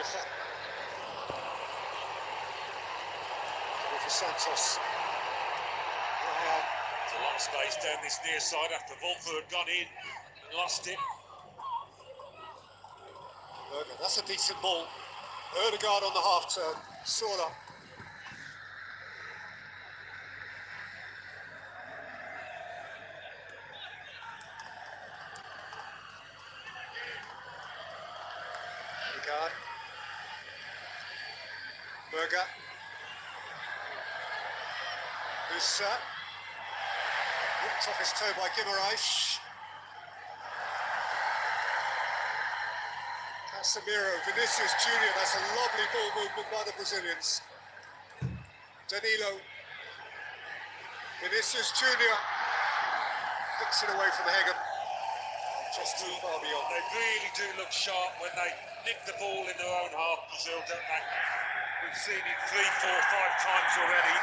Wolfer. For Santos. There's a lot of space down this near side after Wolfer had gone in and lost it. That's a decent ball. Ødegaard on the half turn. Sola. Ødegaard. Berger. Musa. Ripped off his toe by Guimaraes. Casemiro, Vinicius Junior, that's a lovely ball movement by the Brazilians. Danilo. Vinicius Junior flicks it away from Hagen. Just too far beyond. They really do look sharp when they nick the ball in their own half, Brazil, don't they? We've seen it 3, 4, 5 times already.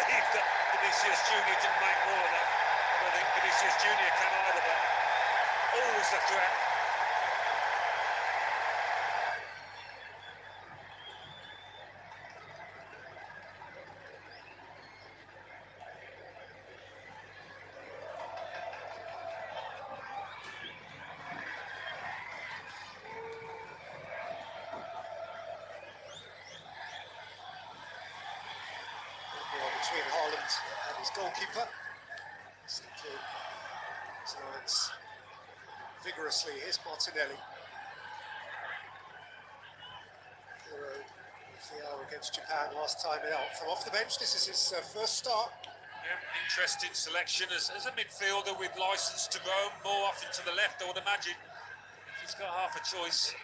Vinicius Junior didn't make more of that. I don't think Vinicius Junior can either, but always a threat. Between Haaland and his goalkeeper. Slides vigorously. Here's Martinelli. Hero of the hour against Japan last time out. From off the bench, this is his first start. Yeah, interesting selection as a midfielder with licence to roam more often to the left, I would imagine. He's got half a choice.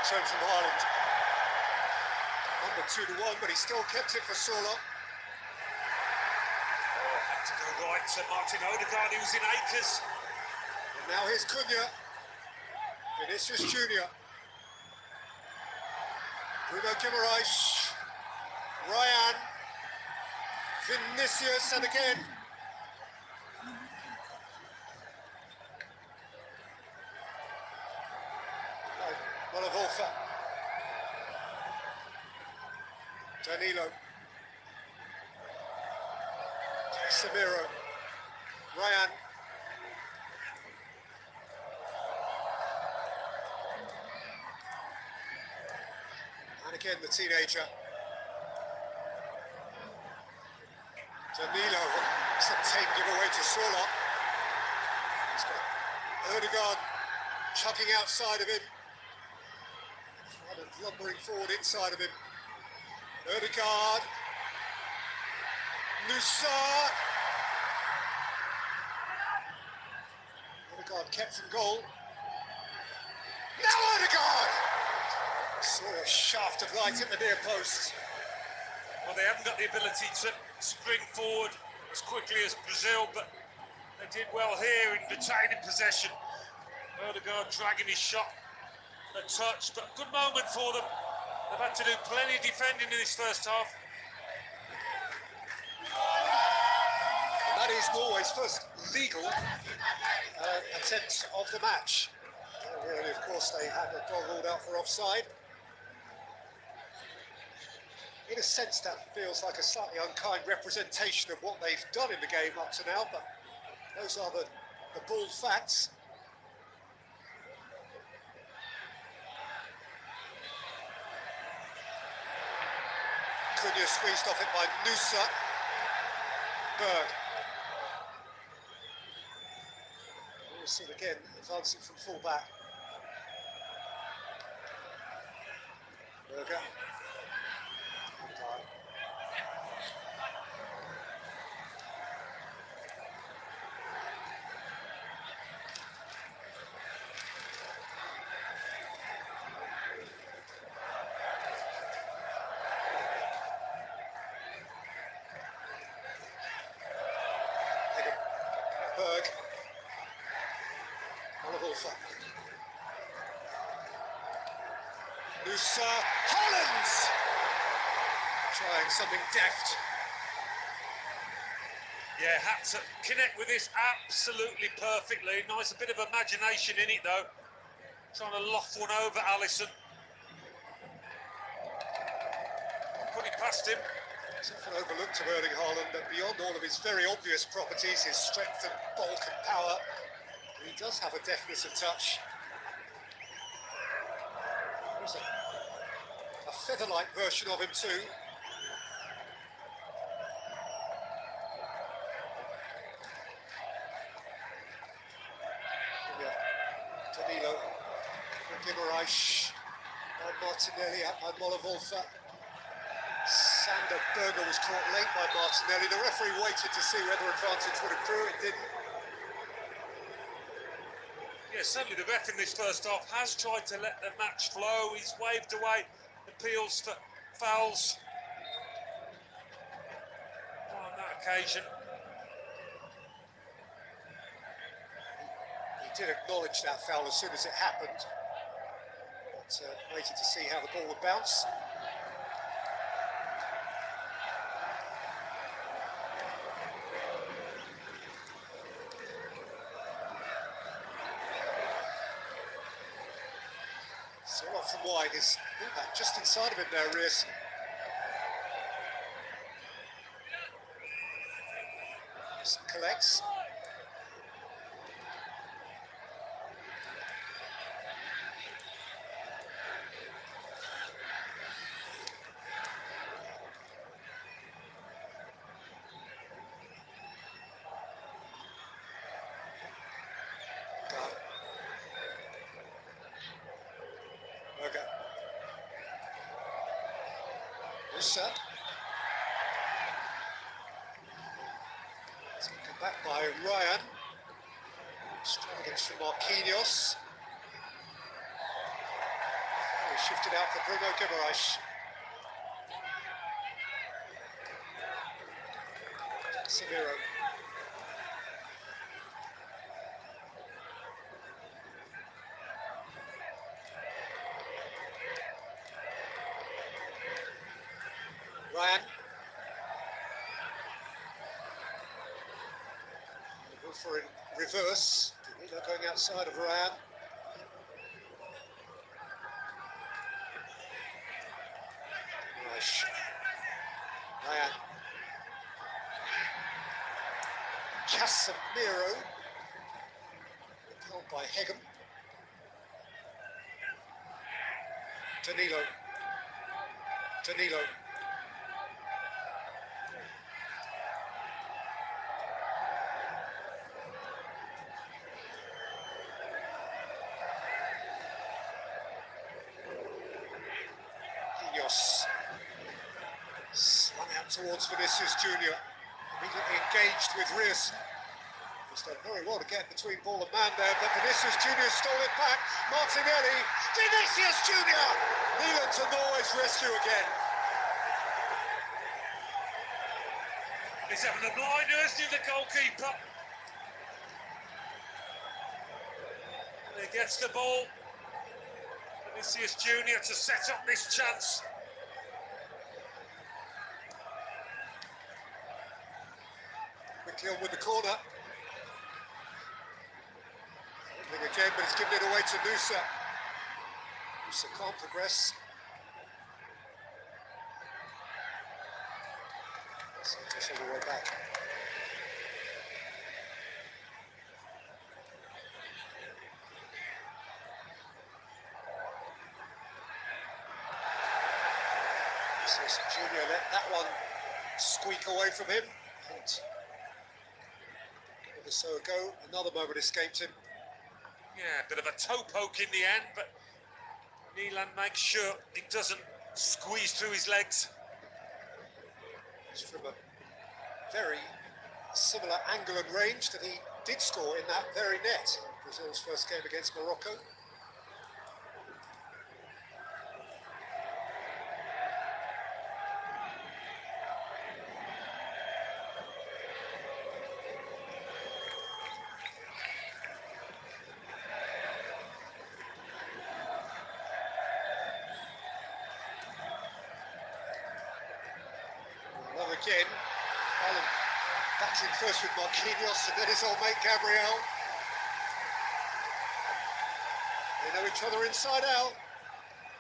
Turn from Haaland. Number 2-1, but he still kept it for Sola. Oh, had to go right to Martin Ødegaard, he was in acres. And now here's Cunha. Vinicius Junior. Bruno Guimaraes. Ryan. Vinicius, and again. Wolfer. Danilo. Casemiro. Ryan. And again the teenager. Danilo. It's a tame giveaway to Sola. He's got Ødegaard chucking outside of him. Lumbering forward inside of him. Ødegaard. Musa. Ødegaard kept from goal. Now Ødegaard! Saw a shaft of light at the near post. Well, they haven't got the ability to spring forward as quickly as Brazil, but they did well here in retaining possession. Ødegaard dragging his shot. A touch, but a good moment for them. They've had to do plenty of defending in this first half. And that is Norway's first legal attempt of the match. Really, of course, they had a goal ruled out for offside. In a sense, that feels like a slightly unkind representation of what they've done in the game up to now, but those are the bald facts. Cunha squeezed off it by Nusa. Berg. We'll see again, advancing from full back. Berger. Berg. Wolfer. Musa. Holland! Trying something deft. Yeah, had to connect with this absolutely perfectly. Nice, a bit of imagination in it though. Trying to loft one over Alisson. Put it past him. It's often overlooked of Erling Haaland that beyond all of his very obvious properties, his strength and bulk and power, he does have a deftness of touch. There's a feather-like version of him too. Danilo, Guimaraes, Martinelli out by Mola-Wolfer. Sander Berger was caught late by Martinelli. The referee waited to see whether advantage would accrue. It didn't. Yeah, certainly the ref in this first half has tried to let the match flow. He's waved away appeals for fouls on that occasion. He did acknowledge that foul as soon as it happened, but waited to see how the ball would bounce. So off from wide is fullback just inside of him there, Reus. Collects. Okay. Musa. It's come back by Ryan. Extravagance from Marquinhos. He shifted out for Bruno Guimaraes. Samiro. Ryan. Go for in reverse. Danilo going outside of Ryan. Nice. Ryan. Casemiro. Held by Hegem. Danilo. Danilo. Slung out towards Vinicius Junior. Immediately engaged with Reus. He's done very well to get between ball and man there, but Vinicius Junior stole it back. Martinelli, Vinicius Junior! England to Norway's rescue again. He's having a blinder, isn't he, the goalkeeper? And he gets the ball. Vinicius Junior to set up this chance. Quickly on with the corner. Dribbling again, but he's given it away to Nusa. Nusa can't progress. So just all the way back. So Junior let that one squeak away from him. And give it so a go. Another moment escaped him. Yeah, a bit of a toe poke in the end, but Milan makes sure he doesn't squeeze through his legs. It's from a very similar angle and range that he did score in that very net. Brazil's first game against Morocco. Again, Alan Battling first with Marquinhos and then his old mate Gabriel. They know each other inside out.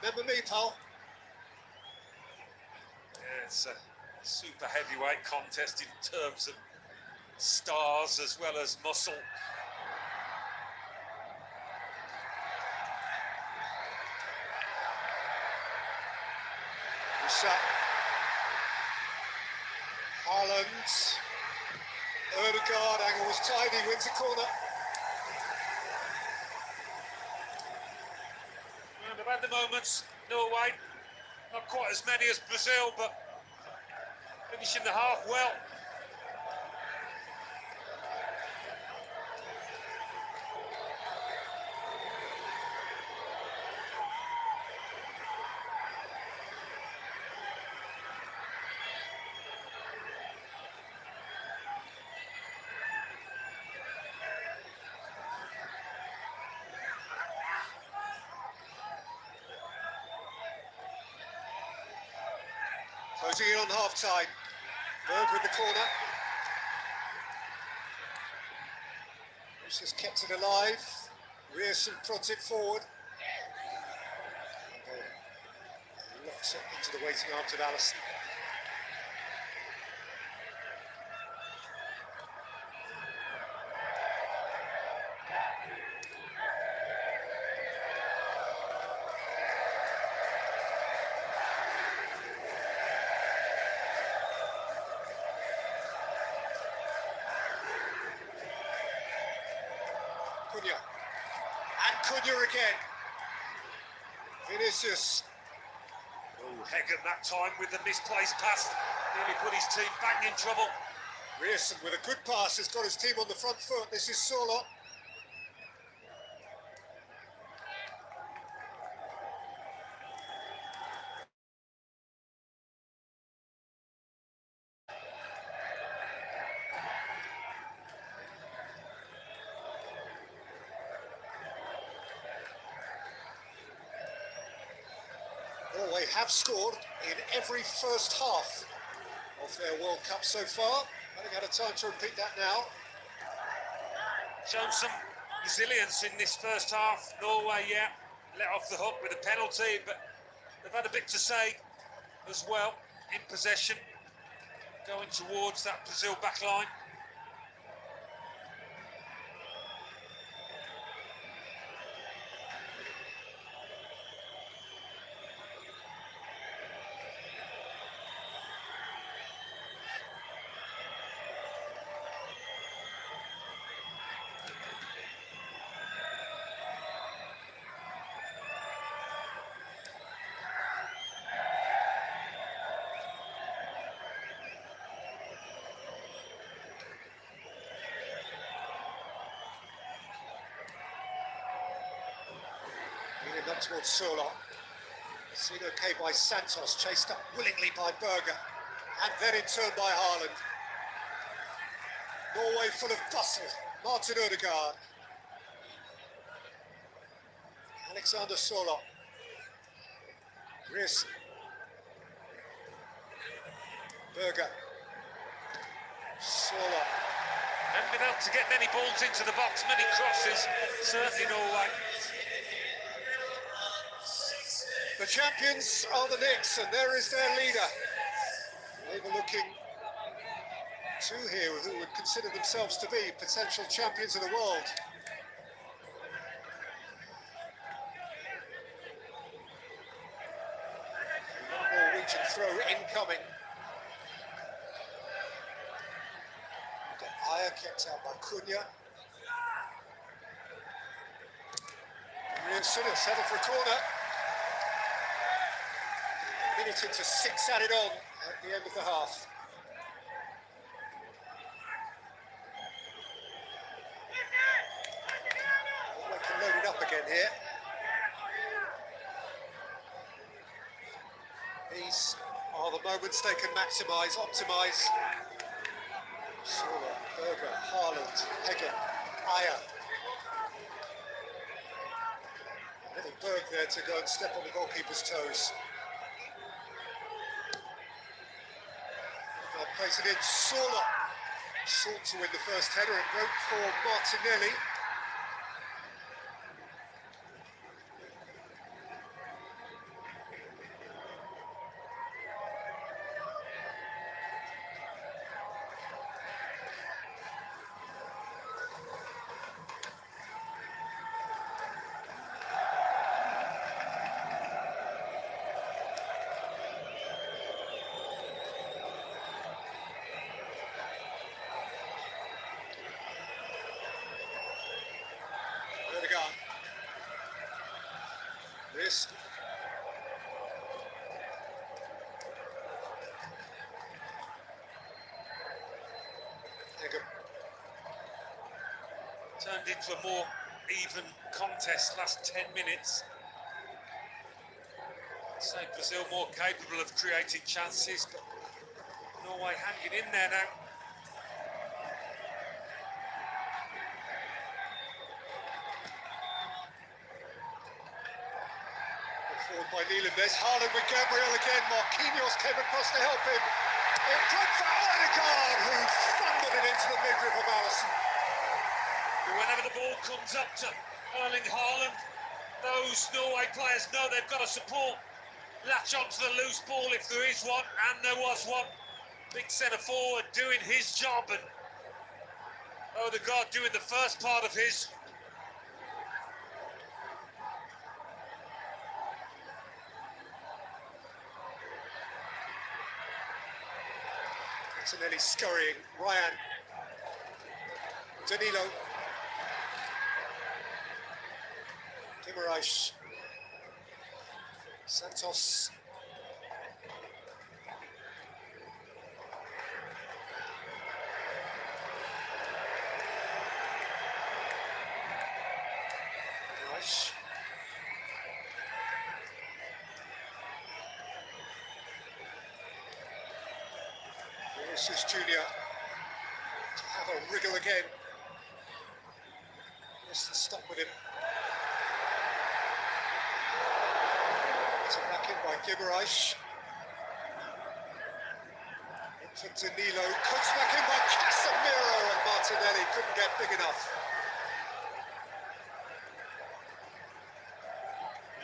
Remember me, pal? Yeah, it's a super heavyweight contest in terms of stars as well as muscle. Haaland. Odegaard, angle was tidy, wins a corner. And they've had the moments, Norway, not quite as many as Brazil, but finishing the half well. Closing in on half-time. Berg with the corner. He's just kept it alive. Rearson prods it forward. And lofts it into the waiting arms of Allison. Cunha. And Cunha again. Vinicius. Oh, Hagen that time with the misplaced pass. Nearly put his team back in trouble. Rearson with a good pass has got his team on the front foot. This is Solo. Norway have scored in every first half of their World Cup so far. Running out of time to repeat that now. Shown some resilience in this first half. Norway, yeah, let off the hook with a penalty, but they've had a bit to say as well in possession, going towards that Brazil back line. Up towards Solo. Seen okay by Santos, chased up willingly by Berger, and then in turn by Haaland. Norway full of bustle. Martin Odegaard. Alexander Solo. Riss. Berger. Solo. Haven't been able to get many balls into the box, many crosses, certainly Norway. The champions are the Knicks, and there is their leader. Overlooking two here who would consider themselves to be potential champions of the world. Norwegian throw incoming. Aya kept out by Cunha. Rearson has settled for a corner. Minute into 6 added on at the end of the half. They can load it up again here. These are the moments they can maximise, optimise. Sula, Berger, Haaland, Hagen, Aya. Little Berg there to go and step on the goalkeeper's toes. Plays it in, Sula. Sought to win the first header and broke for Martinelli. Odegaard. This. Turned into a more even contest last 10 minutes. So Brazil more capable of creating chances, but Norway hanging in there now. Forward by Neelan. There's Haaland with Gabriel again. Marquinhos came across to help him. In front for Odegaard, who thundered it into the midriff of Alisson. Whenever the ball comes up to Erling Haaland, those Norway players know they've got to support, latch onto the loose ball if there is one, and there was one. Big centre forward doing his job, and Odegaard doing the first part of his. Martinelli scurrying. Ryan. Danilo. Guimaraes. Santos. Guimaraes. Vinicius Junior to have a wriggle again. Just stuck with him. Back in by Guimaraes. In for Danilo. Cuts back in by Casemiro, and Martinelli couldn't get big enough.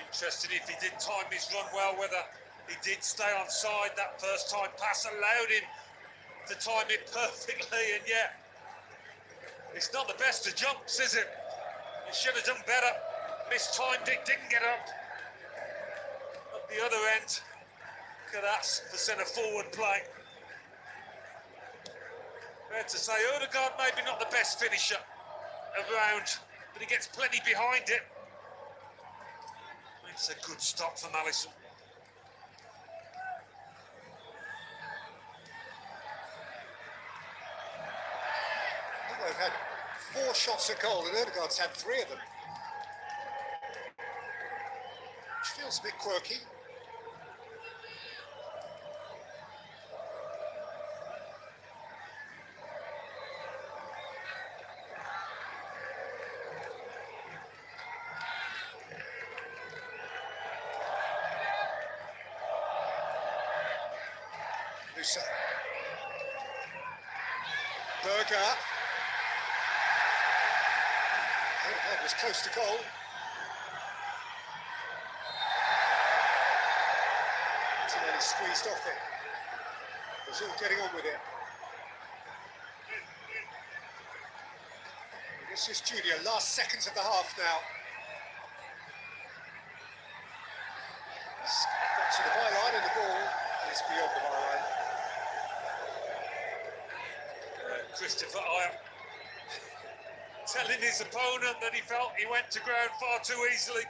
Interested if he did time his run well, whether he did stay on side. That first time pass allowed him to time it perfectly, and yet it's not the best of jumps, is it? He should have done better. Mistimed it, didn't get up. At the other end, look at that for centre forward play. Fair to say, Odegaard maybe not the best finisher around, but he gets plenty behind it. It's a good stop from Alisson. They've had 4 shots at goal, and Odegaard's had 3 of them. Which feels a bit quirky. Musa. Berger. That was close to goal. Martinelli squeezed off it. Brazil getting on with it. Vinicius Junior, last seconds of the half now. He's got to the byline and the ball is beyond the byline. Christopher Ayer telling his opponent that he felt he went to ground far too easily.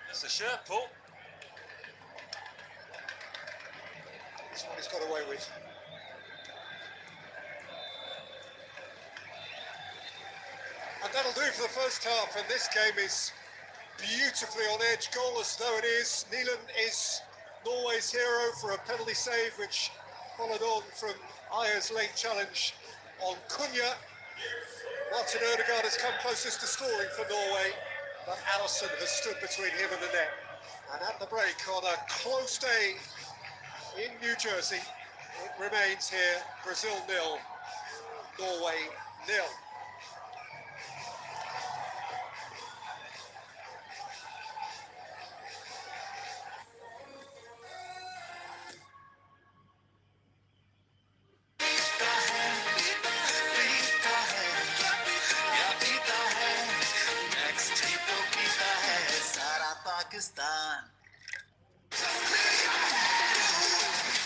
That's a shirt pull. That's what he's got away with. And that'll do for the first half, and this game is beautifully on edge, goalless though it is. Neelan is Norway's hero for a penalty save, which followed on from Ayer's late challenge on Cunha. Martin Odegaard has come closest to scoring for Norway, but Alisson has stood between him and the net. And at the break, on a close day in New Jersey, It remains here, Brazil 0, Norway 0.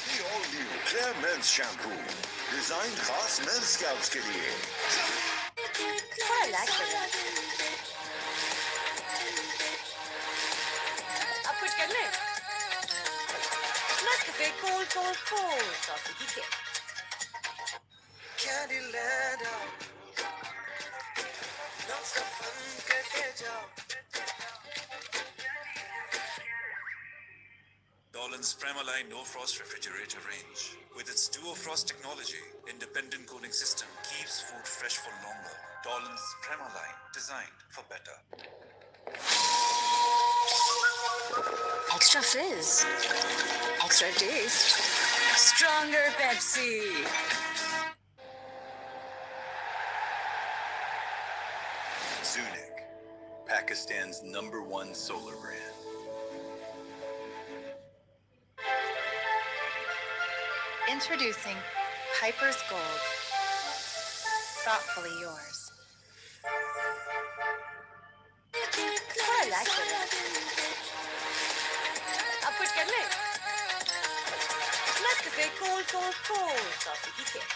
The all-new Clear Men's Shampoo, designed खास men's scalps के लिए. थोड़ा lag कर रहा है। अब कुछ कर ले। Nescafe cold cold cold coffee की kick. Dolan's Premaline No Frost Refrigerator range. With its Duo Frost technology, independent cooling system keeps food fresh for longer. Dolan's Premaline, designed for better. Extra fizz. Extra taste. Stronger Pepsi. Zunic, Pakistan's #1 solar brand. Introducing Piper's Gold. Thoughtfully yours. थोड़ा lag कर रहा है। अब कुछ कर ले। Nescafe cold cold cold coffee की kick.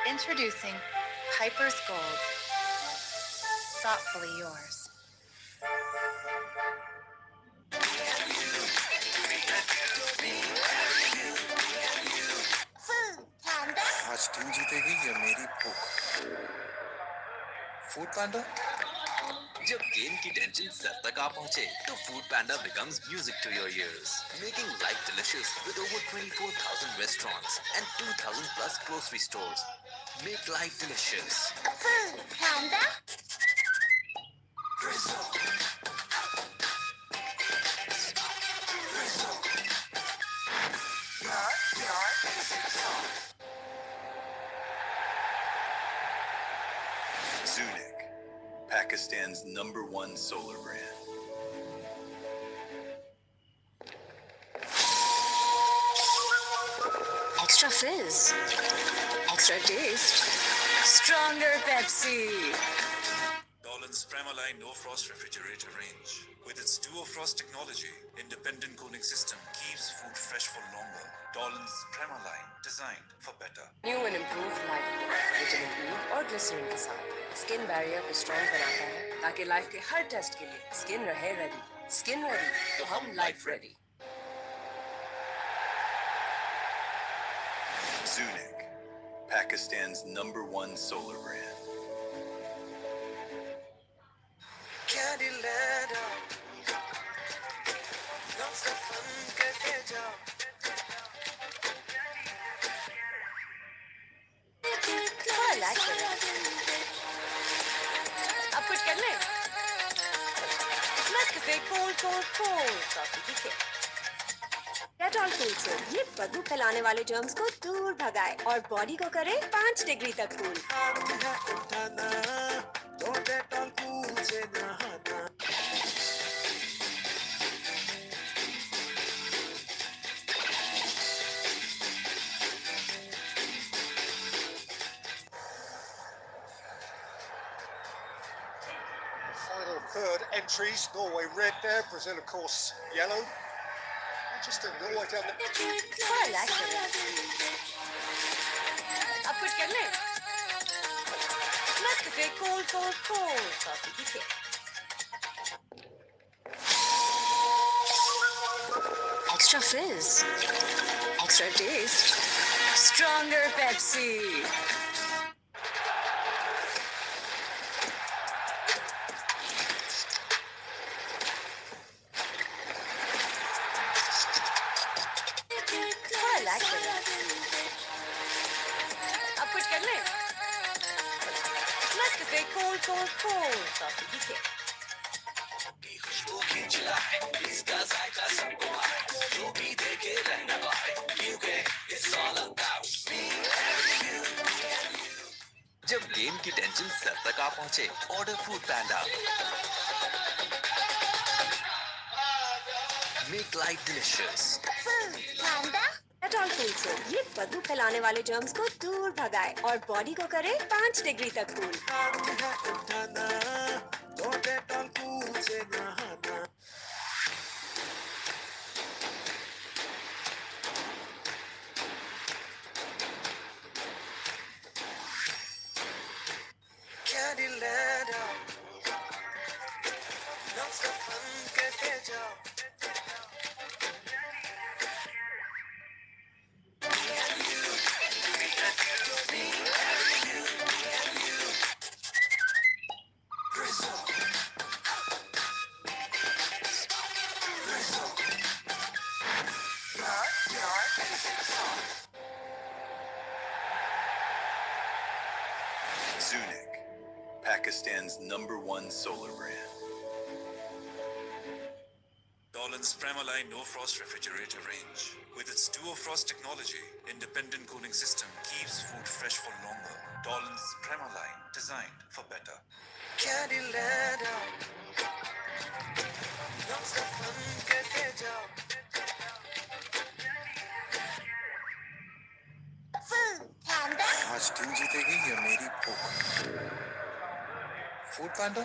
Introducing Piper's Gold. Thoughtfully yours. आज टीम जीतेगी या मेरी भूख? Food panda? जब गेम की टेंशन सर तक आ पहुंचे तो food panda becomes music to your ears, making life delicious with over 24,000 restaurants and 2,000 plus grocery stores. Make life delicious. Food Panda. Zunic, Pakistan's #1 solar brand. Extra fizz. Extra taste. Stronger Pepsi. Dolan's Premaline No Frost Refrigerator range. With its Duo Frost technology, independent cooling system keeps food fresh for longer. Dolan's Premaline, designed for better. New and improved life vitamin E और glycerine के साथ skin barrier को strong बनाता है ताकि life के हर test के लिए स्किन रहे रेडी। स्किन रेडी तो हम life ready. Zunic, Pakistan's #1 solar brand. थोड़ा लैग कर रहा है। अब कुछ कर ले। Nescafe cold cold cold coffee की किक। डेटॉल कूल सोप ये बदबू फैलाने वाले जर्म्स को दूर भगाए और बॉडी को करे 5 डिग्री तक cool. Final third entries, Norway red there, Brazil of course yellow. Just a Norway down the... थोड़ा लैग कर रहा है। अब कुछ कर ले। Nescafe cold cold cold coffee की kick. Extra fizz. Extra taste. Stronger Pepsi. थोड़ा लैग कर रहा है। अब कुछ कर ले। Nescafe cold, cold, cold. Coffee की kick. जब गेम की टेंशन सर तक आ पहुंचे, order food panda. Make life delicious. Dettol cool soap ये बदबू फैलाने वाले जर्म्स को दूर भगाए और बॉडी को करे 5 डिग्री तक cool. Zunic, Pakistan's #1 solar brand. Dolan's Premaline No Frost refrigerator range. With its Duo Frost technology, independent cooling system keeps food fresh for longer. Dolan's Premaline, designed for better. आज तू जीतेगी या मेरी भूख? Food panda.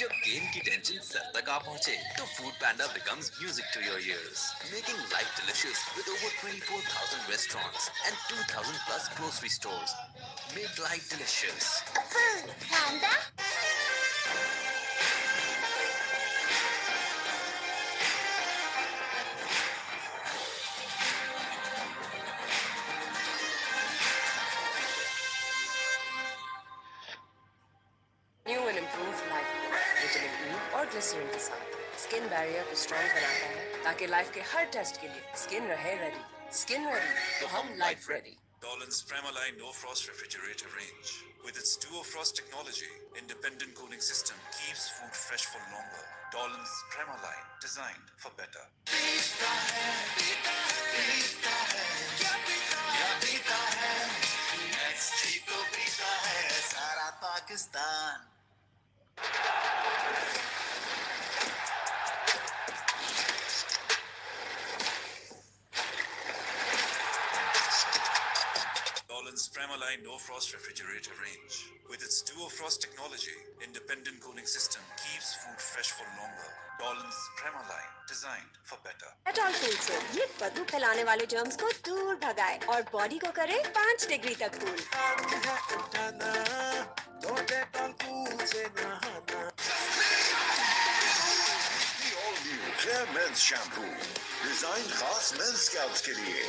जब game की tension सर तक आ पहुंचे, तो food panda becomes music to your ears, making life delicious with over 24,000 restaurants and 2,000 plus grocery stores. Make life delicious. New and improved life vitamin E और ग्लिसरीन के साथ स्किन बैरियर को स्ट्रॉन्ग बनाता है ताकि लाइफ के हर test के लिए स्किन रहे रेडी। स्किन रेडी तो हम life ready. Dolan's Premaline No Frost refrigerator range. With its Duo Frost technology, independent cooling system keeps food fresh for longer. Dolan's Premaline, designed for better. सारा Pakistan. Dolan's Premaline No Frost refrigerator range. With its Duo Frost technology, independent cooling system keeps food fresh for longer. Dolan's Premaline, designed for better. Dettol cool soap ये बदबू फैलाने वाले germs को दूर भगाए और body को करे 5 डिग्री तक cool. Clear Men's Shampoo, design खास मेंस स्कैल्प्स के लिए।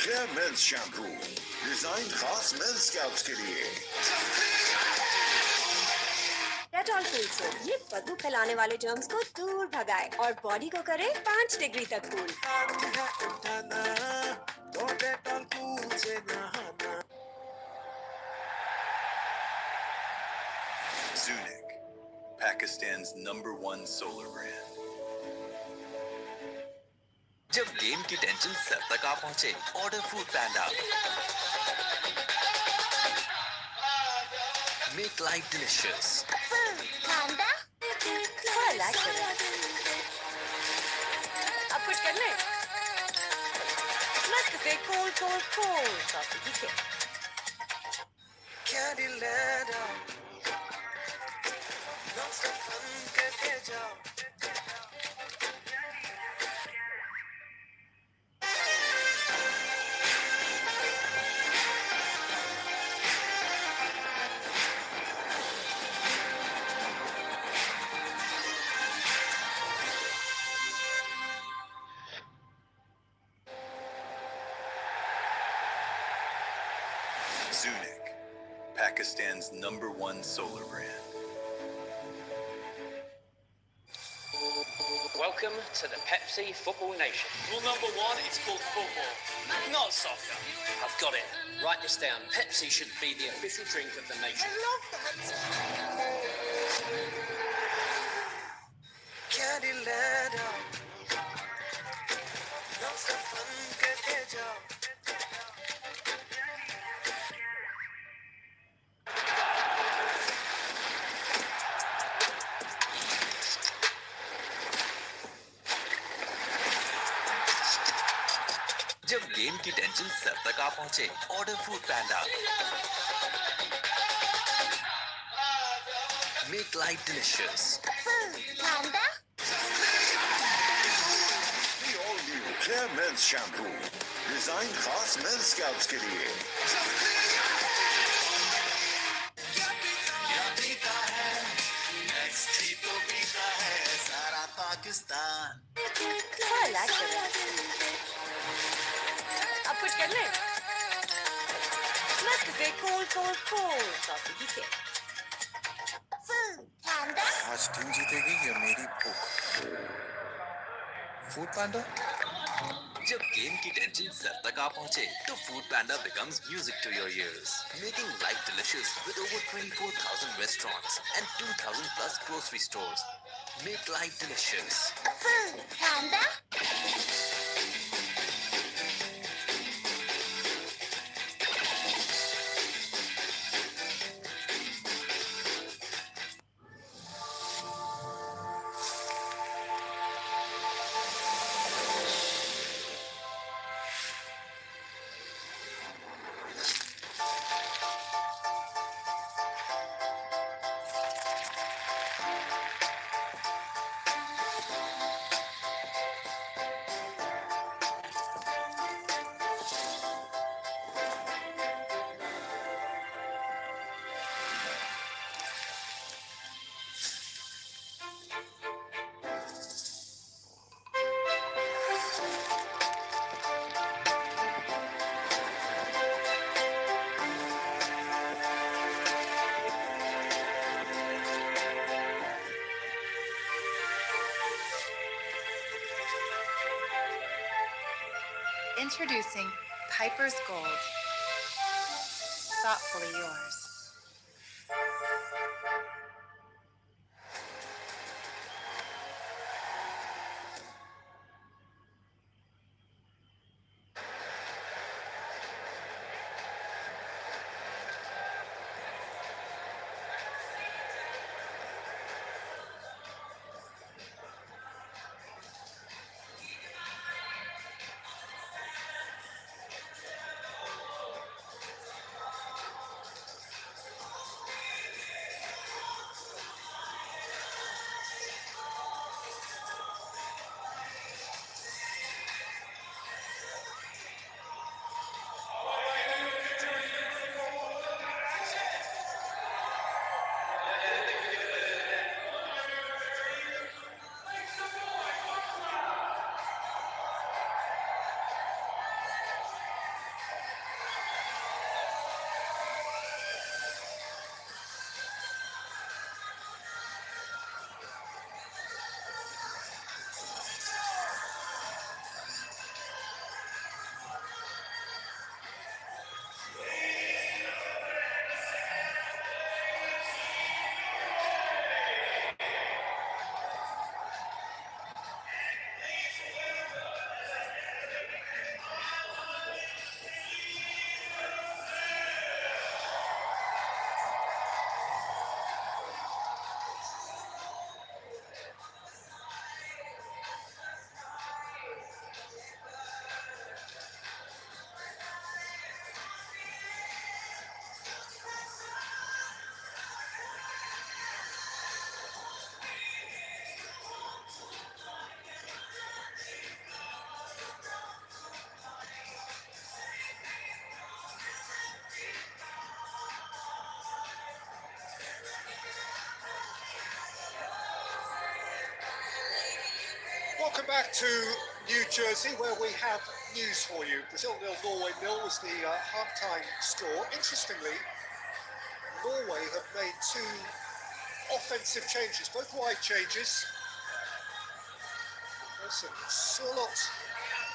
Clear Men's Shampoo, डिजाइन खास मेंस स्कैल्प्स के लिए। डेटॉल कूल सोप ये बदबू फैलाने वाले जर्म्स को दूर भगाए और बॉडी को करे 5 डिग्री तक cool. Zunic, Pakistan's #1 solar brand. जब गेम की टेंशन सर तक आ पहुंचे, ऑर्डर फूड पैंडा। Make life delicious. थोड़ा रिलैक्स करें। अब कुछ कर ले। Nescafe cold, cold, cold. Coffee की kick. Pakistan's #1 solar brand. Welcome to the Pepsi Football Nation. Rule number one, it's called football, not soccer. I've got it. Write this down. Pepsi should be the official drink of the nation. जब game की tension सर तक आ पहुंचे, order food panda. Make life delicious. The all-new Clear Men's Shampoo, design खास mains scalps के लिए। अब कुछ कर ले। Nescafe cold cold cold coffee की किक। आज टीम जीतेगी या मेरी भूख? Food panda? जब गेम की टेंशन सर तक आ पहुंचे, तो food panda becomes music to your ears, making life delicious with over 24,000 restaurants and 2,000 plus grocery stores. Make life delicious. Introducing Piper's Gold. Thoughtfully yours. Welcome back to New Jersey, where we have news for you. Brazil 0, Norway 0 was the half-time score. Interestingly, Norway have made 2 offensive changes, both wide changes. Solot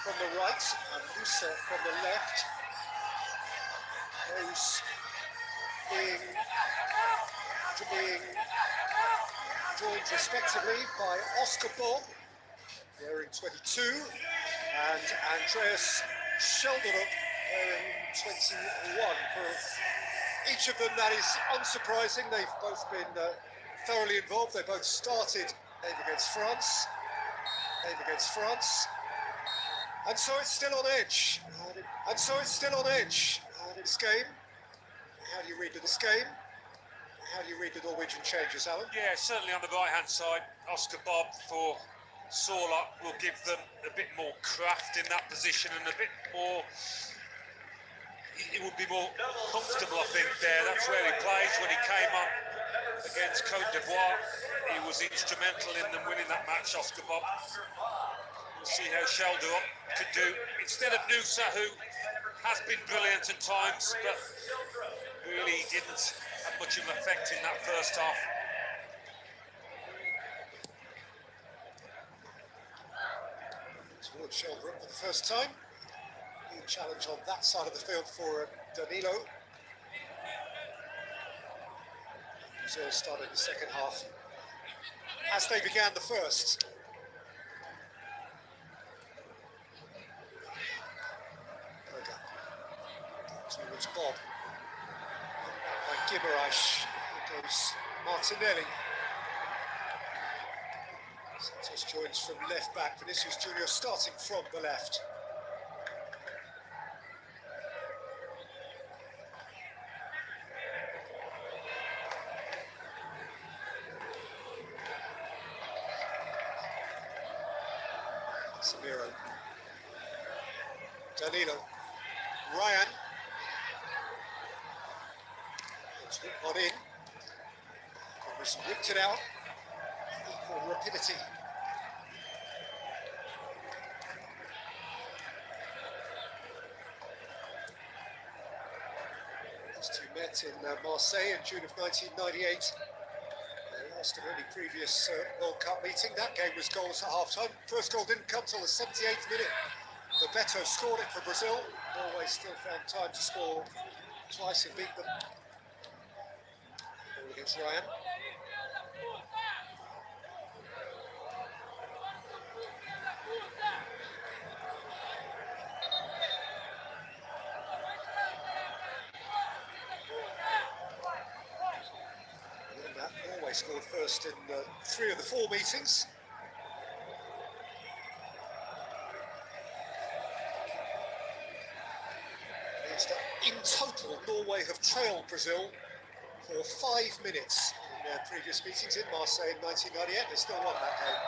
from the right and Musa from the left. Those being joined respectively by Oscar Bob, wearing 22, and Andreas Schelderup, wearing 21. For each of them, that is unsurprising. They've both been thoroughly involved. They both started game against France. And so it's still on edge. This game. How do you read this game? How do you read the Norwegian changes, Alan? Yeah, certainly on the right-hand side, Oscar Bob for Sorlock will give them a bit more craft in that position and a bit more... It would be more comfortable, I think, there. That's where he plays. When he came on against Côte d'Ivoire, he was instrumental in them winning that match, Oscar Bob. We'll see how Schelderup could do. Instead of Nusa, who has been brilliant at times, but really didn't have much of an effect in that first half. Towards Schelderup for the first time. New challenge on that side of the field for Danilo. Brazil started the second half as they began the first. Towards Bob. By Guimaraes. Here goes Martinelli. Santos joins from left back. Vinicius Junior starting from the left. Samiro. Danilo. Ryan. Not in. Almost whipped it out. Equal rapidity. These two met in Marseille in June of 1998. Last of any previous World Cup meeting. That game was goals at half-time. First goal didn't come till the 78th minute. Bebeto scored it for Brazil. Norway still found time to score twice and beat them. Ball against Ryan. Norway scored first in 3 of the 4 meetings. Means that in total, Norway have trailed Brazil for 5 minutes in their previous meetings in Marseille in 1998. They still won that game.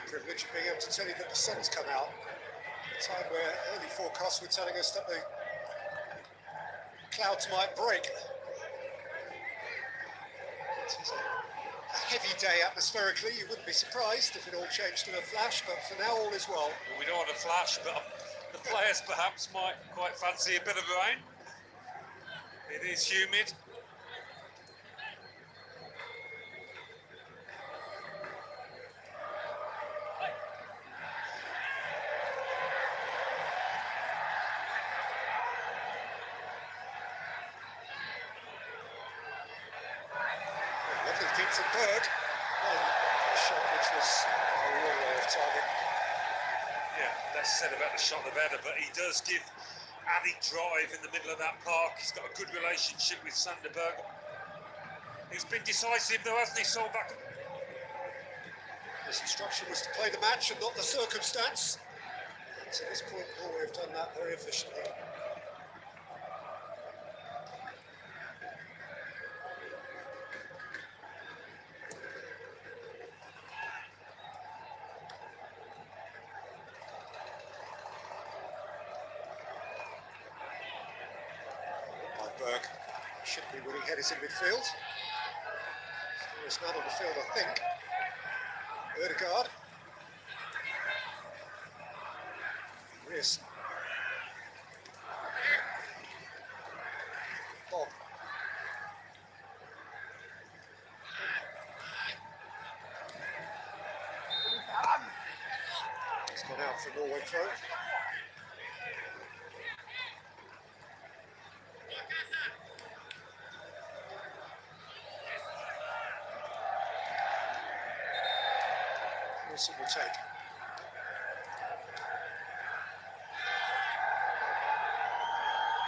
Privilege of being able to tell you that the sun's come out at a time where early forecasts were telling us that the clouds might break. It is a heavy day atmospherically. You wouldn't be surprised if it all changed in a flash, but for now all is well. Well, we don't want a flash, but the players perhaps might quite fancy a bit of rain. It is humid. Vincent Berg, and a shot which was a real way of target. Yeah, less said about the shot the better, but he does give added drive in the middle of that park. He's got a good relationship with Sanderberg. He's been decisive though, hasn't he, Solbakken? His instruction was to play the match and not the circumstance. And to this point, Norway have done that very efficiently. Berg. Should be winning headers in midfield. There's none on the field, I think. Ødegaard. Riss. Bob. It's gone out for Norway throw. Wilson will take.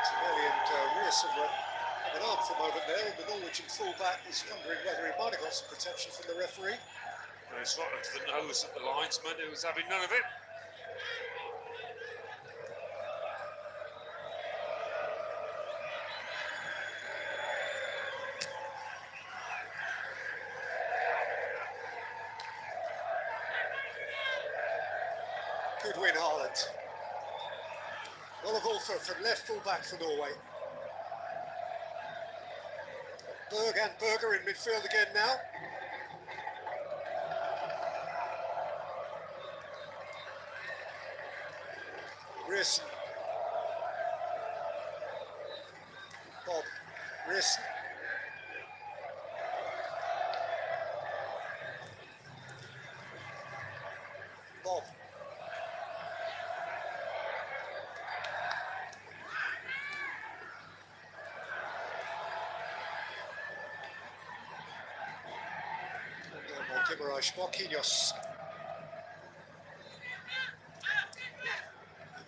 Tinelli and Wilson were having an arm for a moment there, and the Norwegian fullback was wondering whether he might have got some protection from the referee. Well, it's right up to the nose of the linesman, who was having none of it. Good win, Haaland. Oliver from left full-back for Norway. Berg and Berger in midfield again now. Riss. Bob. Riss. Bob. Marquinhos.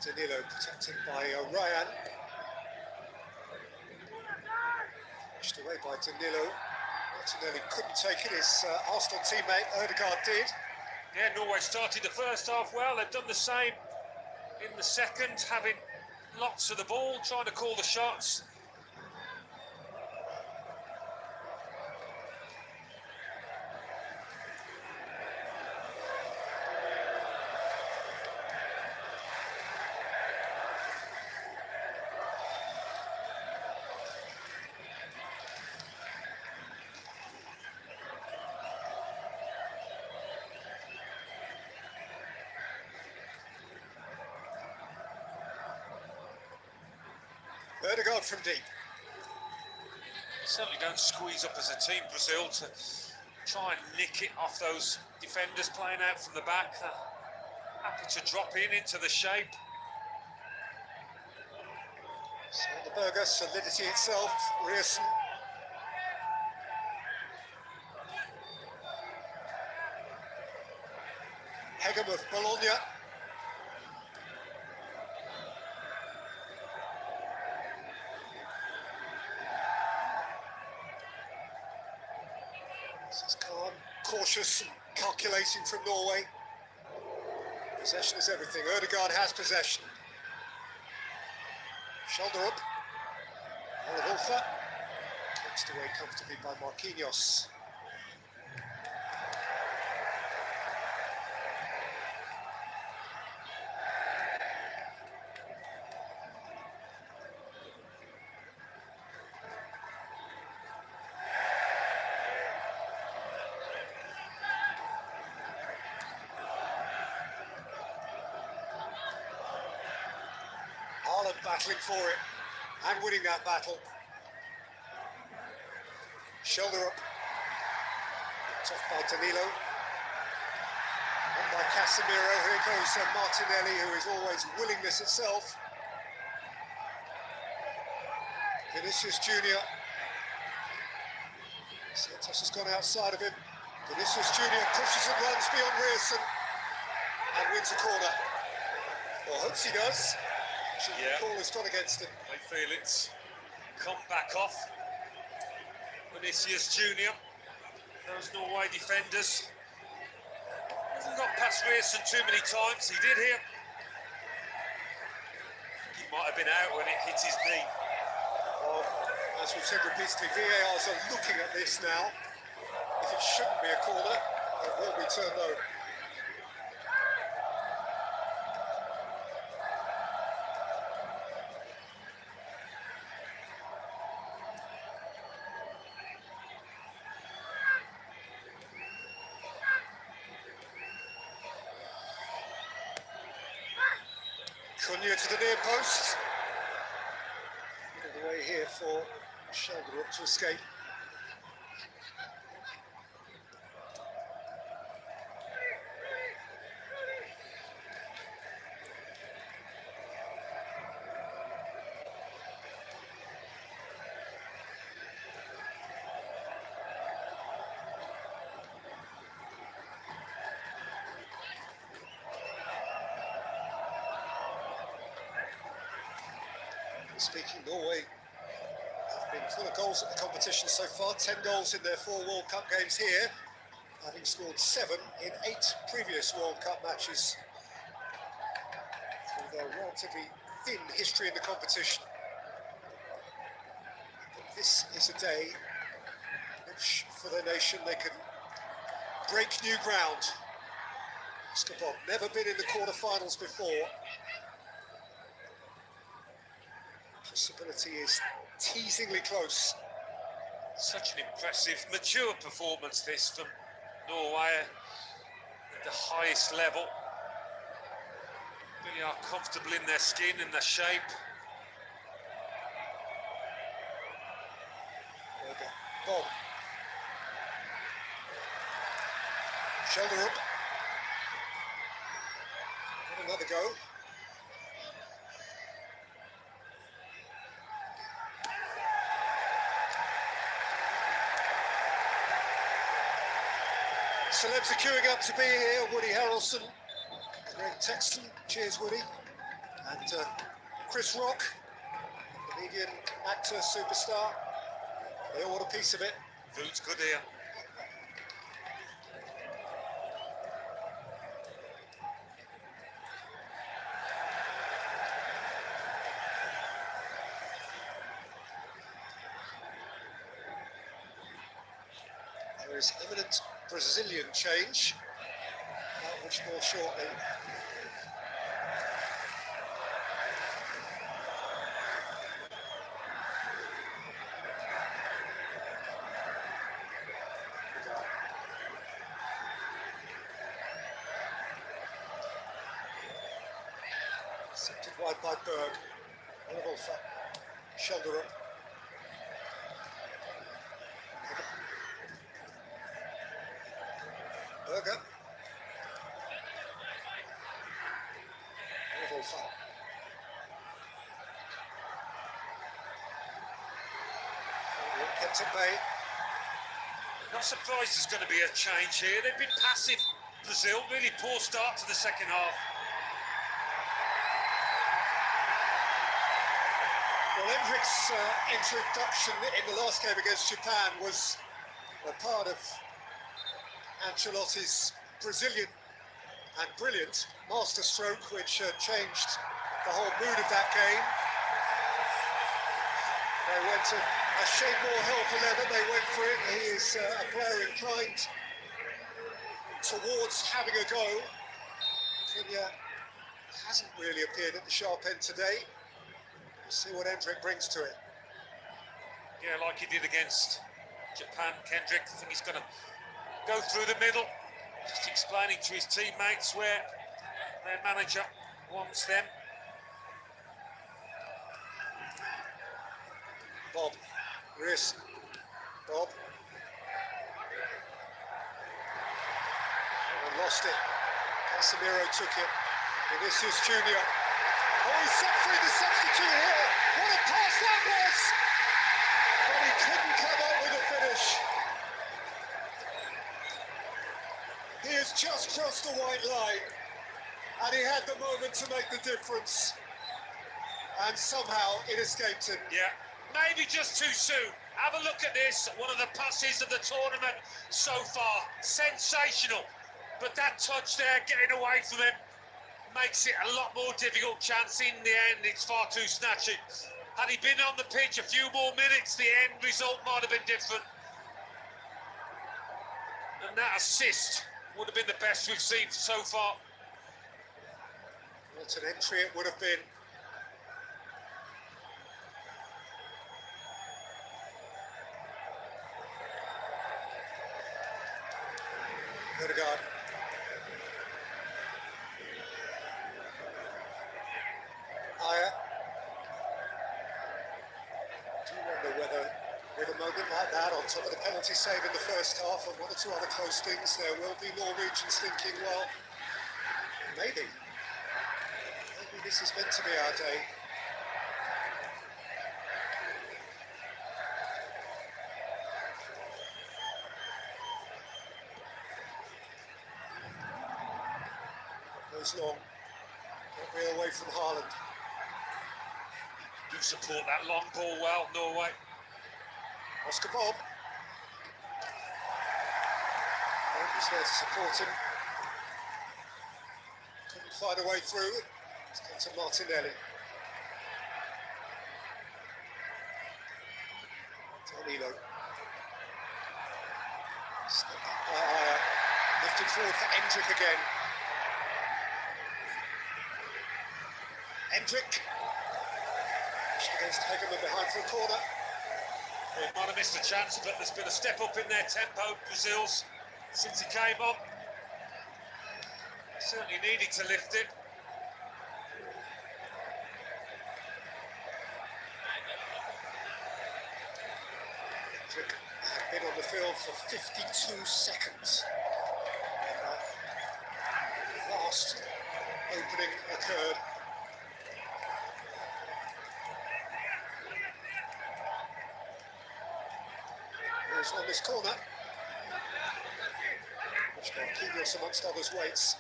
Danilo protected by Ryan. Pushed away by Danilo. Martinelli couldn't take it, his Arsenal teammate Ødegaard did. Yeah, Norway started the first half well. They've done the same in the second, having lots of the ball, trying to call the shots. Ødegaard from deep. Certainly don't squeeze up as a team, Brazil, to try and nick it off those defenders playing out from the back. Happy to drop into the shape. So the Berger, solidity itself, Rierson. Hegem of Bologna. This is calm, cautious and calculating from Norway. Possession is everything. Ødegaard has possession. Shoulder up. Oliver. Kicked away comfortably by Marquinhos. Haaland battling for it and winning that battle. Shoulder up. Tough by Danilo. And by Casemiro. Here goes Martinelli, who is always willingness itself. Vinicius Junior. Santos has gone outside of him. Vinicius Junior pushes and runs beyond Rierson and wins a corner. Well, hopes he does. The call has gone against him. I feel it's come back off. Vinicius Junior. Those Norway defenders. Hasn't got past Rierson too many times. He did here. He might have been out when it hit his knee. Well, as we've said repeatedly, VARs are looking at this now. If it shouldn't be a corner, it will be turned over. Cunha to the near post. Bit of the way here for Sheldon to escape. Speaking, Norway have been full of goals at the competition so far. 10 goals in their 4 World Cup games here, having scored 7 in 8 previous World Cup matches through their relatively thin history in the competition. But this is a day which, for their nation, they can break new ground. Bob, never been in the quarterfinals before. Possibility is teasingly close. Such an impressive, mature performance this from Norway at the highest level. Really are comfortable in their skin and their shape. Bob. Shoulder up. And another go. Celebs are queuing up to be here. Woody Harrelson, Greg Texton, cheers Woody, and Chris Rock, comedian, actor, superstar. They all want a piece of it. Food's good here. There is imminent Brazilian change, which more shortly. Accepted wide by Berg. Oliver shoulder up. Berger. Level foul. Kept at bay. Not surprised there's going to be a change here. They've been passive, Brazil. Really poor start to the second half. Well, Endrick's introduction in the last game against Japan was a part of Ancelotti's Brazilian and brilliant masterstroke, which changed the whole mood of that game. They went to a shade more hell for leather. They went for it. He is a player inclined towards having a go. Kenya hasn't really appeared at the sharp end today. We'll see what Endrick brings to it. Yeah, like he did against Japan, Kendrick. I think he's going to go through the middle, just explaining to his teammates where their manager wants them. Bob, wrist, Bob. And lost it. Casemiro took it. Vinicius Junior. Oh, he's set free the substitute here. What a pass that was! But he couldn't come up with a finish. He has just crossed the white line, and he had the moment to make the difference, and somehow it escaped him. Yeah, maybe just too soon. Have a look at this, one of the passes of the tournament so far. Sensational, but that touch there, getting away from him, makes it a lot more difficult chance. In the end, it's far too snatchy. Had he been on the pitch a few more minutes, the end result might have been different. And that assist would have been the best we've seen so far. What an entry it would have been. Odegaard. With a moment like that, on top of the penalty save in the first half and one or two other close things, there will be Norwegians thinking, well, maybe this is meant to be our day. Goes long, got me away from Haaland. Do support that long ball well, Norway. Oscar Bob. He's there to support him. Couldn't find a way through. It's gone to Martinelli. Danilo. Lifted forward for Endrick again. Endrick. Against Hegeman behind for a corner. They might have missed a chance, but there's been a step up in their tempo, Brazil's, since he came on. Certainly needed to lift it. Endrick had been on the field for 52 seconds. And that vast opening occurred. On this corner, which Marquinhos amongst others waits.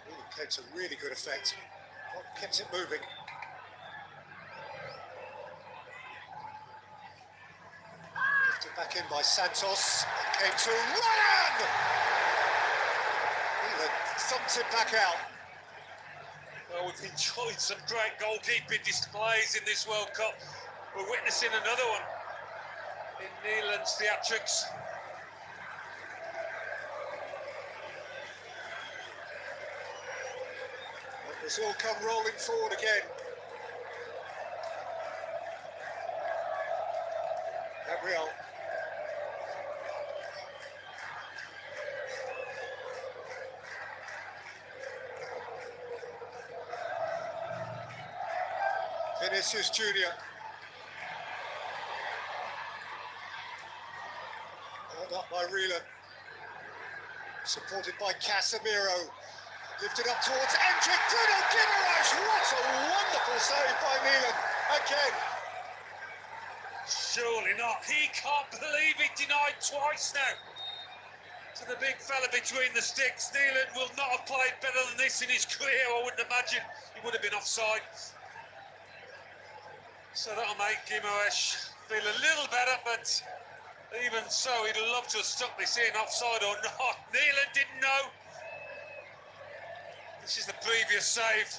Really came to really good effect. Kept it moving. Lifted back in by Santos. Came to Ryan! He thumped it back out. Well, we've enjoyed some great goalkeeping displays in this World Cup. We're witnessing another one in Neeland's theatrics. Brazil come rolling forward again. Gabriel. Vinicius Junior. Held up by Rieler. Supported by Casemiro. Lifted up towards Endrick. Bruno Guimaraes. What a wonderful save by Milan. Again. Surely not. He can't believe it, denied twice now. To the big fella between the sticks. Neeland will not have played better than this in his career. I wouldn't imagine he would have been offside. So that'll make Guimaraes feel a little better, but even so, he'd love to have stuck this in, offside or not. Neeland didn't know. This is the previous save.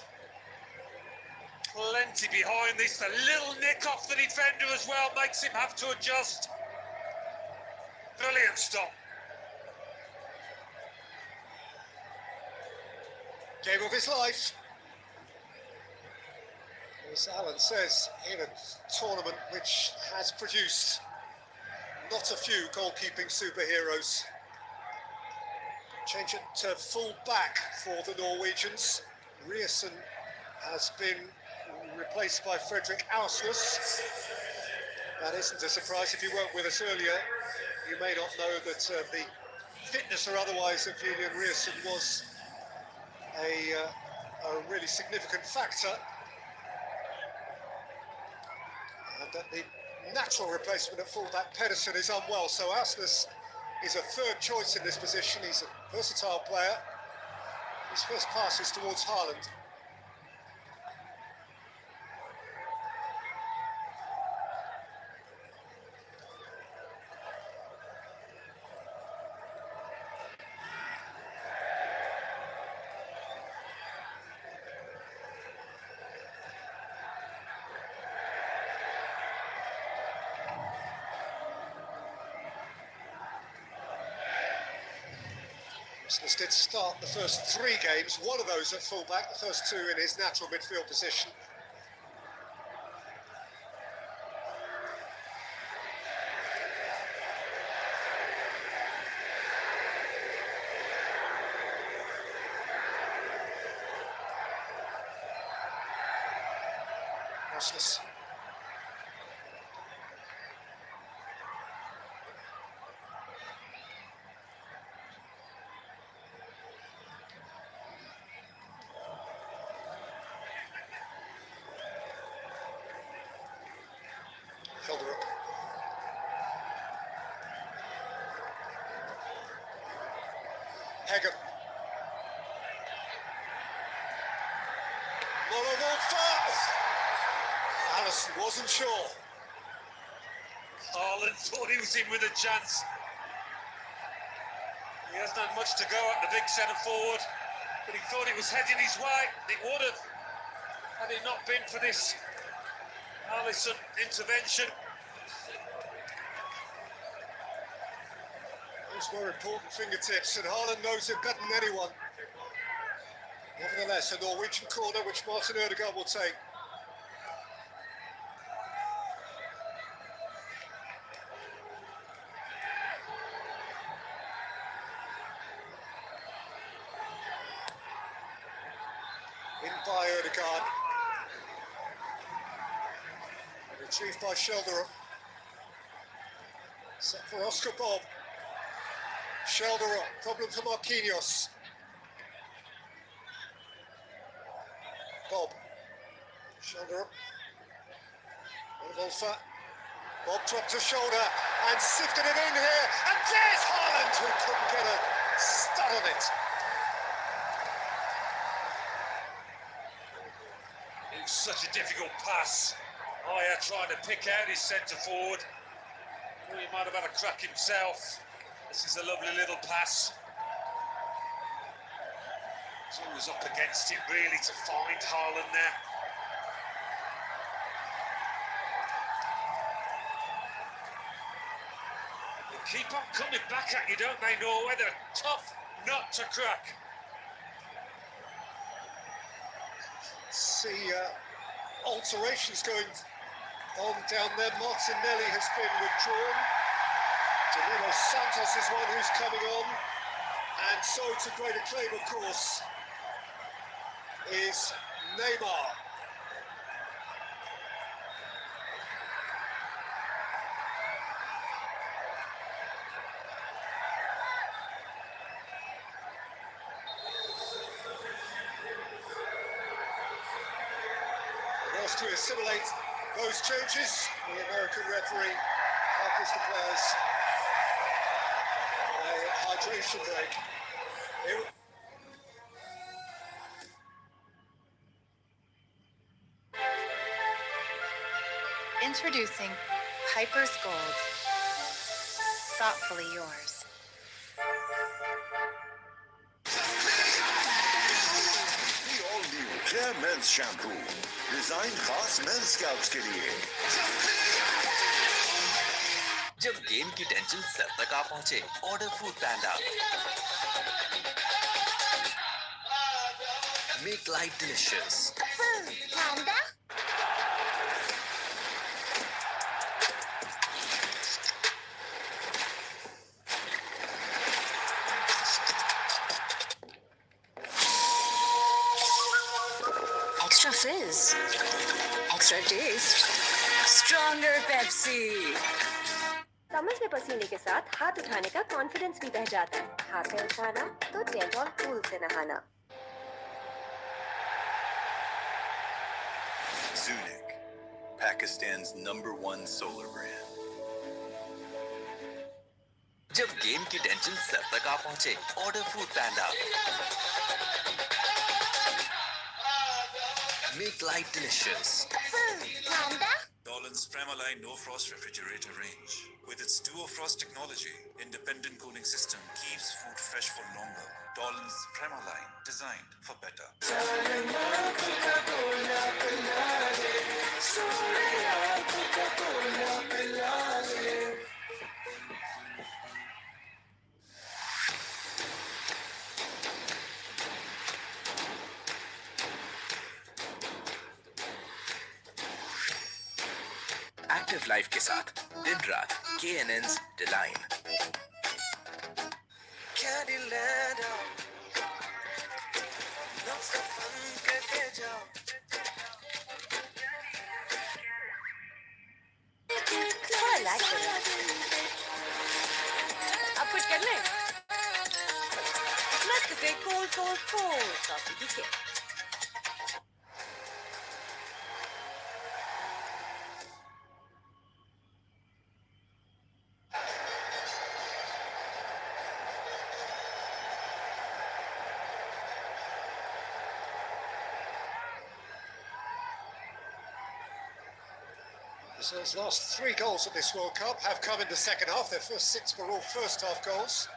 Plenty behind this. The little nick off the defender as well makes him have to adjust. Brilliant stop. Game of his life. As Alan says, in a tournament which has produced not a few goalkeeping superheroes. Change it to full back for the Norwegians. Riesen has been replaced by Fredrik Ausnes. That isn't a surprise. If you weren't with us earlier, you may not know that the fitness or otherwise of Julian Riesen was a really significant factor. And that the natural replacement at fullback, Pedersen, is unwell, so Ausnes is a third choice in this position. He's a versatile player. His first pass is towards Haaland. Ausnes did start the first 3 games, one of those at fullback, the first 2 in his natural midfield position. freshness. Shoulder up. Haggard. Allison wasn't sure. Haaland thought he was in with a chance. He hasn't had much to go at the big centre forward, but he thought it was heading his way. It would have, had it not been for this Allison intervention. Those were important fingertips, and Haaland knows it better than anyone. Nevertheless, a Norwegian corner which Martin Ødegaard will take. In by Ødegaard. Retrieved by Shelderup. Set for Oscar Bob. Shelderup, problem for Marquinhos. Bob. Shelderup. Wolfer. Bob dropped his shoulder and sifted it in here. And there's Haaland, who couldn't get a stud on it. It was such a difficult pass. Aya trying to pick out his centre forward. Well, he might have had a crack himself. This is a lovely little pass. He's always up against it, really, to find Haaland there. They keep on coming back at you, don't they, Norway? They're a tough nut to crack. See alterations going on down there. Martinelli has been withdrawn. Danilo Santos is one who's coming on. And so to great acclaim, of course, is Neymar. Whilst to assimilate those changes, the American referee offers the players a hydration break. Introducing Piper's Gold. Thoughtfully yours. The all-new Clear Men's Shampoo. Design खास mains scalps के लिए। जब game की tension सर तक आ पहुंचे, order food पैंडा। Make life delicious. Panda? Extra fizz, extra taste, stronger Pepsi. समझ में पसीने के साथ हाथ उठाने का कॉन्फिडेंस भी बह जाता है। हाथ है उठाना तो डेटॉल कूल से नहाना। Zunic, Pakistan's #1 solar brand. जब गेम की टेंशन सर तक आ पहुंचे, order food panda. Make life delicious. Panda? Dolan's Premaline No Frost refrigerator range. With its Duo Frost technology, independent cooling system keeps food fresh for longer. Dolan's Premaline, designed for better. Active life के साथ दिन रात KNN's डिलाइन। Stay cool, cool, cool. Coffee to kick. Brazil's last 3 goals at this World Cup have come in the second half. Their first 6 were all first half goals.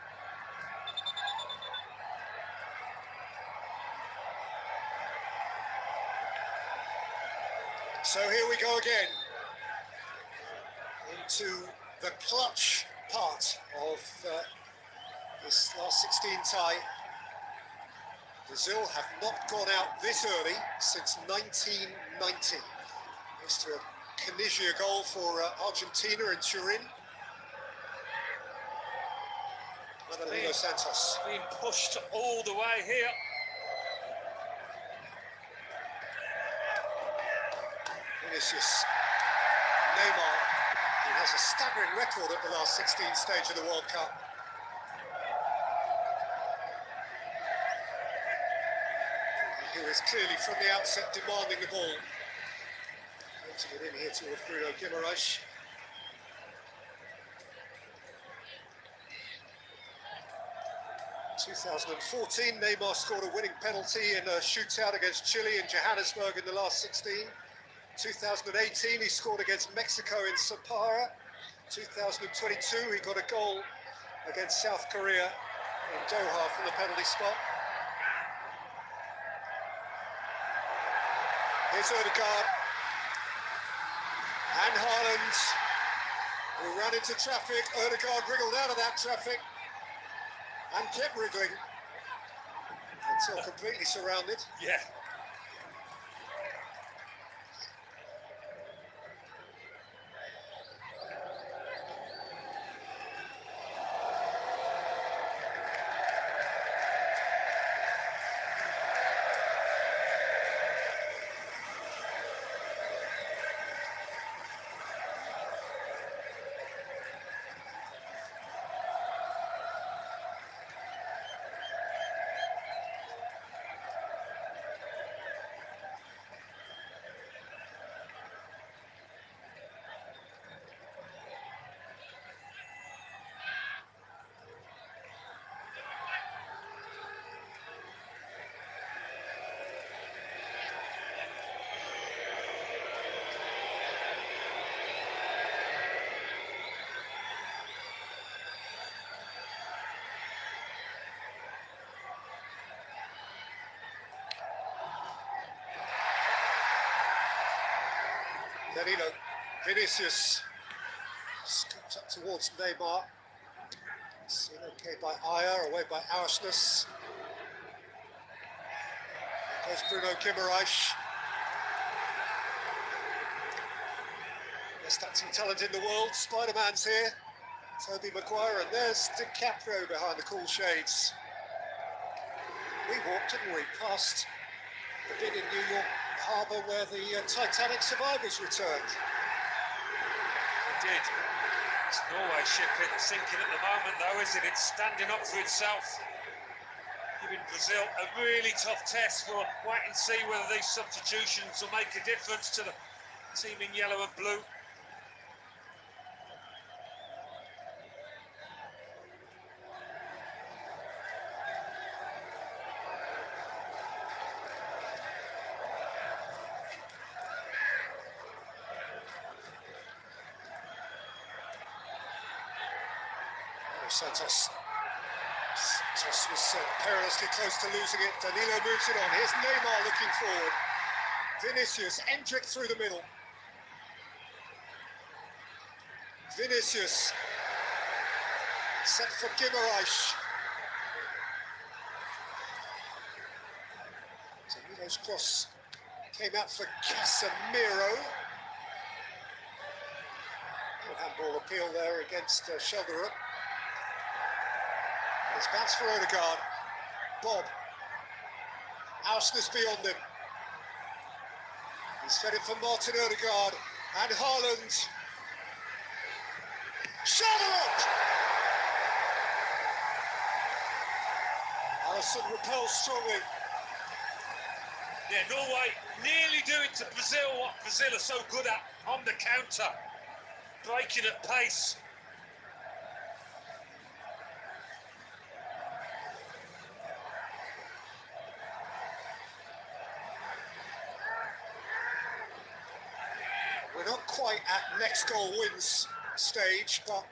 So here we go again into the clutch part of this last 16 tie. Brazil have not gone out this early since 1990. Thanks to a Canizia goal for Argentina in Turin. Danilo Santos being pushed all the way here. Vinicius, Neymar, who has a staggering record at the last 16 stage of the World Cup. Who is clearly from the outset demanding the ball. To get in here towards Bruno Guimaraes. In 2014, Neymar scored a winning penalty in a shootout against Chile in Johannesburg in the last 16. 2018, he scored against Mexico in Sapporo. 2022, he got a goal against South Korea in Doha from the penalty spot. Here's Odegaard. And Haaland, who ran into traffic. Odegaard wriggled out of that traffic and kept wriggling until completely surrounded. Yeah. Danilo, Vinicius, scooped up towards Neymar. Seen okay by Ayer, away by Aursnes. There's Bruno Guimaraes. Best acting talent in the world, Spider-Man's here. Tobey Maguire, and there's DiCaprio behind the cool shades. We walked, didn't we, past the bit in New York Harbour where the Titanic survivors returned. It did. It's Norway ship sinking at the moment, though, isn't it? It's standing up for itself. Giving Brazil a really tough test. We'll wait and see whether these substitutions will make a difference to the team in yellow and blue. Santos was perilously close to losing it. Danilo moves it on. Here's Neymar looking forward. Vinicius, Endrick through the middle. Vinicius, set for Guimaraes. Danilo's cross came out for Casemiro. Handball appeal there against Shelderup. It's bounce for Odegaard. Bob. Aursnes beyond him. He's fed it for Martin Odegaard. And Haaland. Shelderup! Alisson repels strongly. Yeah, Norway nearly doing to Brazil what Brazil are so good at on the counter, breaking at pace. We're not quite at next goal wins stage, but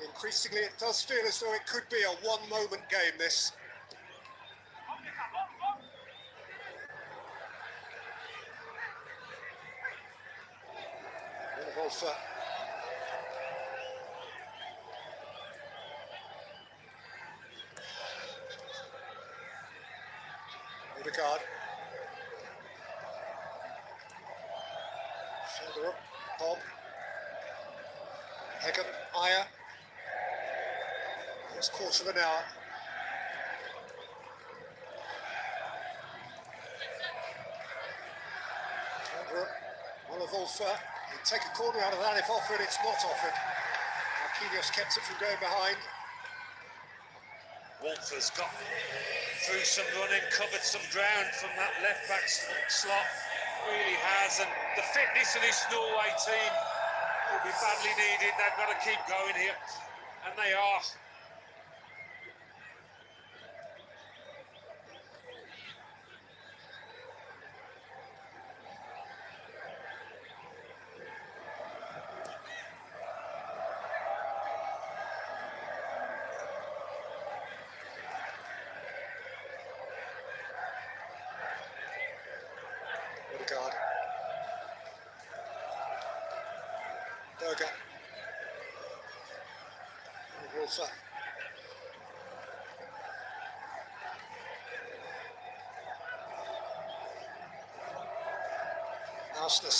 increasingly it does feel as though it could be a one-moment game, this. Wolfer. Odegaard. Shoulder up, Bob. Hegem, Ayer. It's quarter of an hour. Shoulder up, Wolfer. He'd take a corner out of that if offered, it's not offered. Marquinhos kept it from going behind. Wolfer's got through some running, covered some ground from that left-back slot. Really has, and the fitness of this Norway team will be badly needed. They've got to keep going here, and they are. Odegaard. Berger. Wolfer. Arsenal.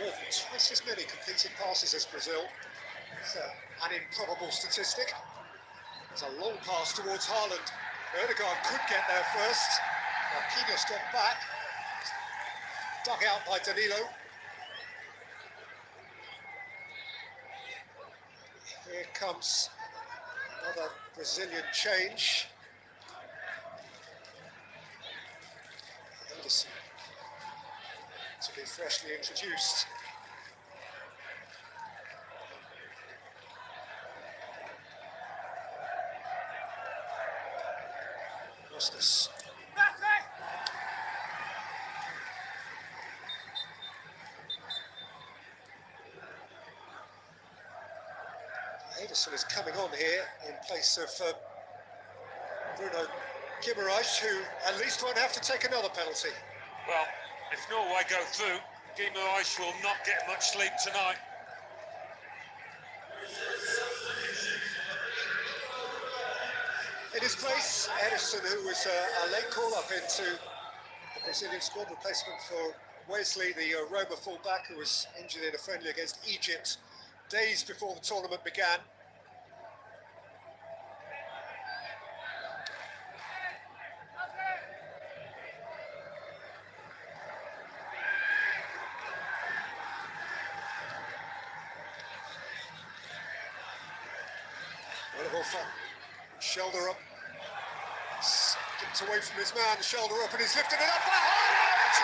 More than twice as many completed passes as Brazil. It's an improbable statistic. It's a long pass towards Haaland. Odegaard could get there first. Marquinhos got back. Dug out by Danilo. Here comes another Brazilian change. Henderson to be freshly introduced. Justice. Ederson is coming on here in place of Bruno Guimaraes, who at least won't have to take another penalty. Well, if Norway go through, Guimaraes will not get much sleep tonight. In his place, Ederson, who was a late call-up into the Brazilian squad, replacement for Wesley, the Roma fullback, who was injured in a friendly against Egypt days before the tournament began. Wolfer, shoulder up, gets away from his man, shoulder up, and he's lifted it up by Haaland!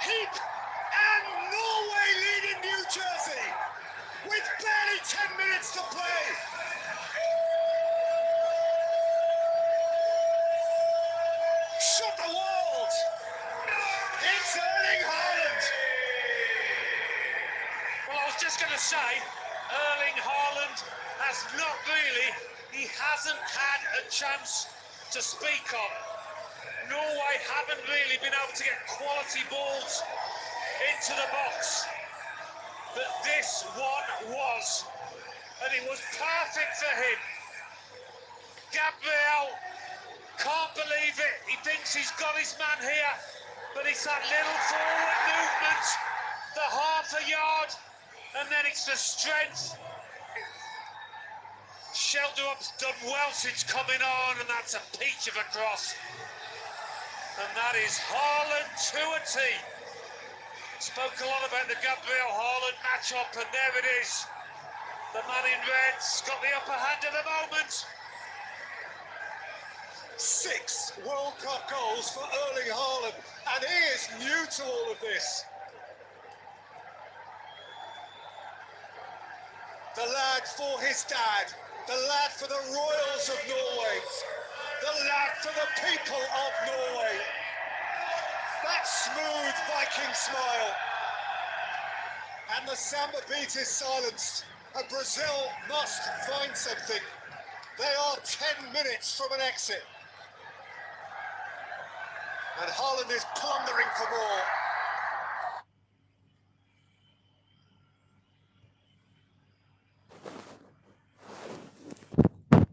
Heap and Norway leading New Jersey with barely 10 minutes to play. Shut the world! It's Erling Haaland! Well, I was just going to say, Erling Haaland has not really, he hasn't had a chance to speak of. Norway haven't really been able to get quality balls into the box. But this one was, and it was perfect for him. Gabriel can't believe it. He thinks he's got his man here, but it's that little forward movement, the half a yard, and then it's the strength. Sheldrop's done well since coming on, and that's a peach of a cross. And that is Haaland to a T. Spoke a lot about the Gabriel Haaland matchup, and there it is. The man in red's got the upper hand at the moment. 6 World Cup goals for Erling Haaland, and he is new to all of this. The lad for his dad, the lad for the Royals of Norway, the lad for the people of Norway. That smooth Viking smile. And the Samba beat is silenced, and Brazil must find something. They are 10 minutes from an exit. And Haaland is plundering for more.